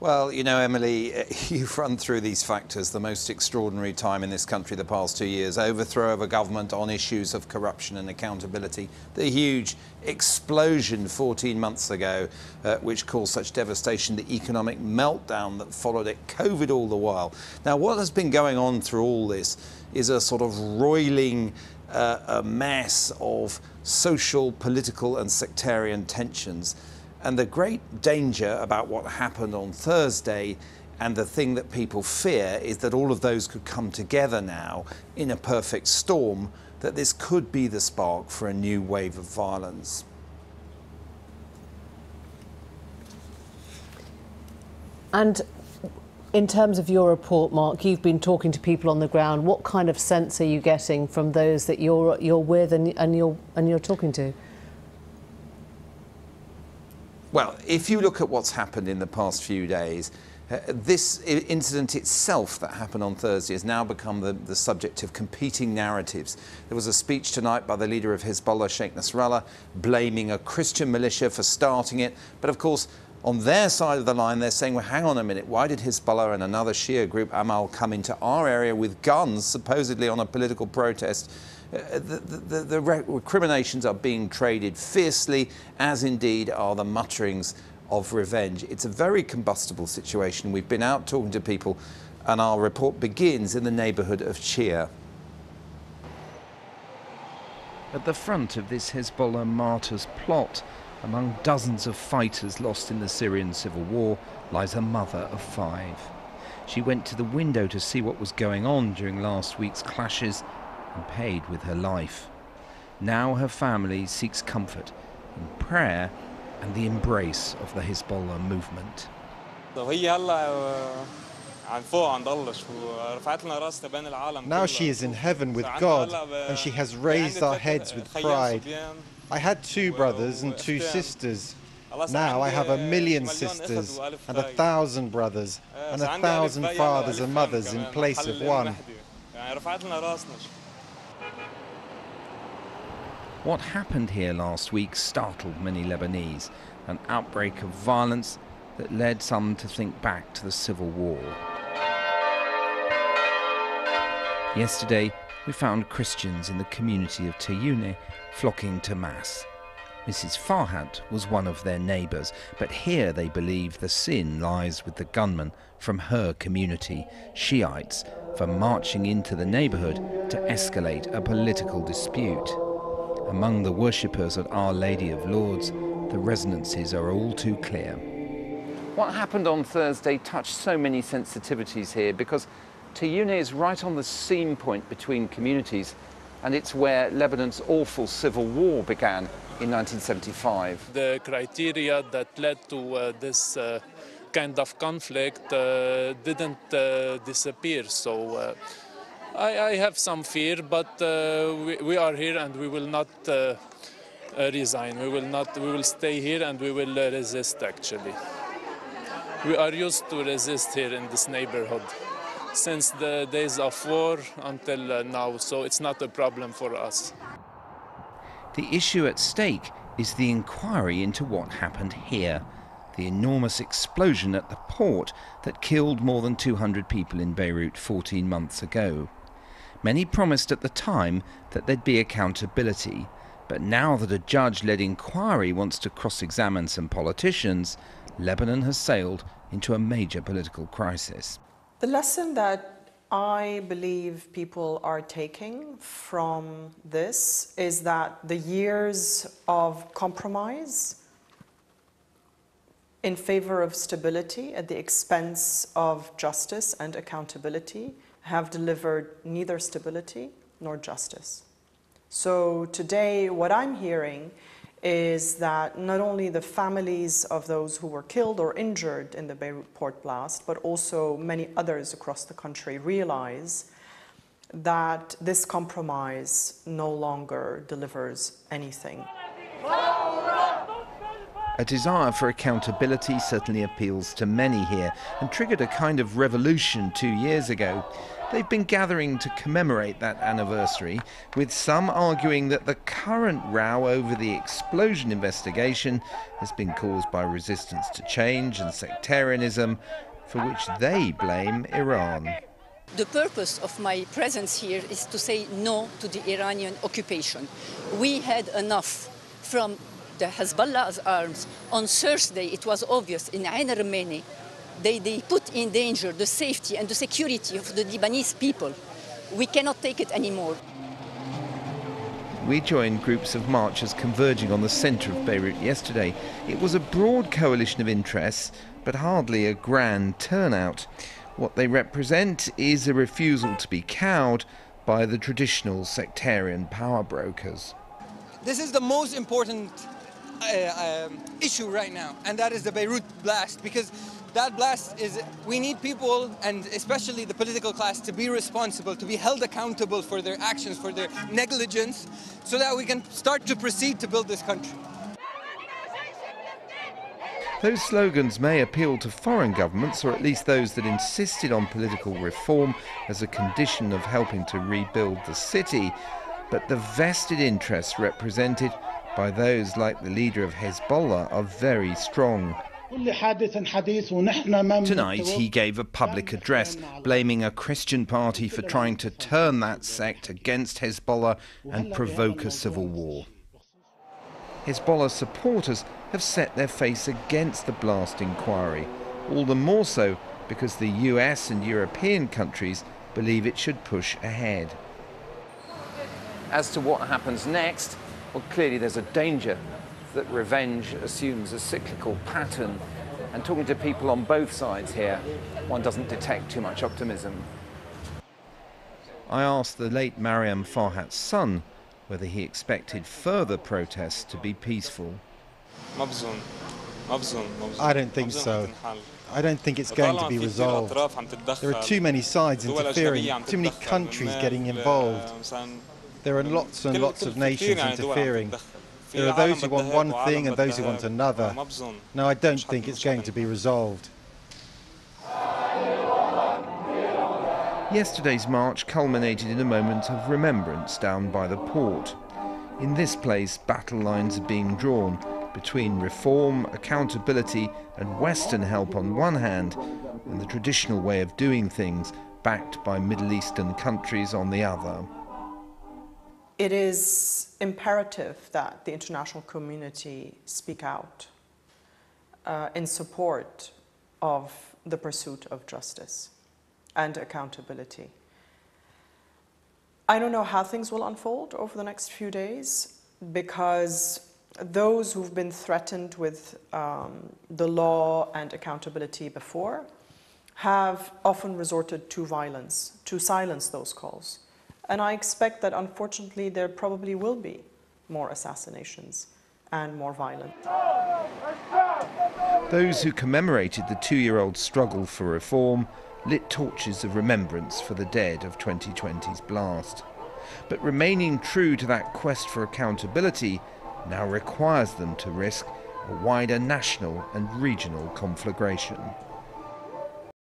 Well, you know, Emily, you've run through these factors, the most extraordinary time in this country the past 2 years, overthrow of a government on issues of corruption and accountability, the huge explosion 14 months ago, which caused such devastation, the economic meltdown that followed it, COVID all the while. Now, what has been going on through all this is a sort of roiling a mess of social, political and sectarian tensions. And the great danger about what happened on Thursday, and the thing that people fear, is that all of those could come together now in a perfect storm, that this could be the spark for a new wave of violence. And in terms of your report, Mark, you've been talking to people on the ground. What kind of sense are you getting from those that you're with and you're talking to? Well, if you look at what's happened in the past few days, this incident itself that happened on Thursday has now become the subject of competing narratives. There was a speech tonight by the leader of Hezbollah, Sheikh Nasrallah, blaming a Christian militia for starting it. But of course, on their side of the line, they're saying, well, hang on a minute, why did Hezbollah and another Shia group, Amal, come into our area with guns, supposedly on a political protest? The recriminations are being traded fiercely, as indeed are the mutterings of revenge. It's a very combustible situation. We've been out talking to people, and our report begins in the neighbourhood of Chir. At the front of this Hezbollah martyrs' plot, among dozens of fighters lost in the Syrian civil war, lies a mother of 5. She went to the window to see what was going on during last week's clashes and paid with her life. Now her family seeks comfort in prayer and the embrace of the Hezbollah movement. Now she is in heaven with God, and she has raised our heads with pride. I had 2 brothers and 2 sisters. Now I have 1,000,000 sisters and 1,000 brothers and 1,000 fathers and mothers in place of one. What happened here last week startled many Lebanese, an outbreak of violence that led some to think back to the civil war. Yesterday, we found Christians in the community of Tayune flocking to Mass. Mrs. Farhat was one of their neighbours, but here they believe the sin lies with the gunmen from her community, Shiites, for marching into the neighbourhood to escalate a political dispute. Among the worshippers at Our Lady of Lourdes, the resonances are all too clear. What happened on Thursday touched so many sensitivities here, because Tayune is right on the seam point between communities, and it's where Lebanon's awful civil war began in 1975. The criteria that led to this kind of conflict didn't disappear, so I have some fear, but we are here and we will not resign. We will stay here and we will resist, actually. We are used to resist here in this neighborhood since the days of war until now, so it's not a problem for us. The issue at stake is the inquiry into what happened here, the enormous explosion at the port that killed more than 200 people in Beirut 14 months ago. Many promised at the time that there'd be accountability, but now that a judge-led inquiry wants to cross-examine some politicians, Lebanon has sailed into a major political crisis. The lesson that I believe people are taking from this is that the years of compromise in favor of stability at the expense of justice and accountability have delivered neither stability nor justice. So today, what I'm hearing is that not only the families of those who were killed or injured in the Beirut port blast, but also many others across the country realize that this compromise no longer delivers anything. A desire for accountability certainly appeals to many here and triggered a kind of revolution 2 years ago. They've been gathering to commemorate that anniversary, with some arguing that the current row over the explosion investigation has been caused by resistance to change and sectarianism, for which they blame Iran. The purpose of my presence here is to say no to the Iranian occupation. We had enough from the Hezbollah's arms. On Thursday, it was obvious in Ain Rameni, they put in danger the safety and the security of the Lebanese people. We cannot take it anymore. We joined groups of marchers converging on the centre of Beirut yesterday. It was a broad coalition of interests, but hardly a grand turnout. What they represent is a refusal to be cowed by the traditional sectarian power brokers. This is the most important issue right now, and that is the Beirut blast, because that blast is, we need people, and especially the political class, to be responsible, to be held accountable for their actions, for their negligence, so that we can start to proceed to build this country. Those slogans may appeal to foreign governments, or at least those that insisted on political reform as a condition of helping to rebuild the city, but the vested interests represented by those like the leader of Hezbollah are very strong. Tonight he gave a public address blaming a Christian party for trying to turn that sect against Hezbollah and provoke a civil war. Hezbollah supporters have set their face against the blast inquiry, all the more so because the US and European countries believe it should push ahead. As to what happens next, well, clearly there's a danger that revenge assumes a cyclical pattern. And talking to people on both sides here, one doesn't detect too much optimism. I asked the late Mariam Farhat's son whether he expected further protests to be peaceful. I don't think so. I don't think it's going to be resolved. There are too many sides interfering, too many countries getting involved. There are lots and lots of nations interfering. There are those who want one thing and those who want another. No, I don't think it's going to be resolved. Yesterday's march culminated in a moment of remembrance down by the port. In this place, battle lines are being drawn between reform, accountability and Western help on one hand, and the traditional way of doing things backed by Middle Eastern countries on the other. It is imperative that the international community speak out in support of the pursuit of justice and accountability. I don't know how things will unfold over the next few days, because those who've been threatened with the law and accountability before have often resorted to violence to silence those calls. And I expect that, unfortunately, there probably will be more assassinations and more violence. Those who commemorated the 2-year-old struggle for reform lit torches of remembrance for the dead of 2020's blast. But remaining true to that quest for accountability now requires them to risk a wider national and regional conflagration.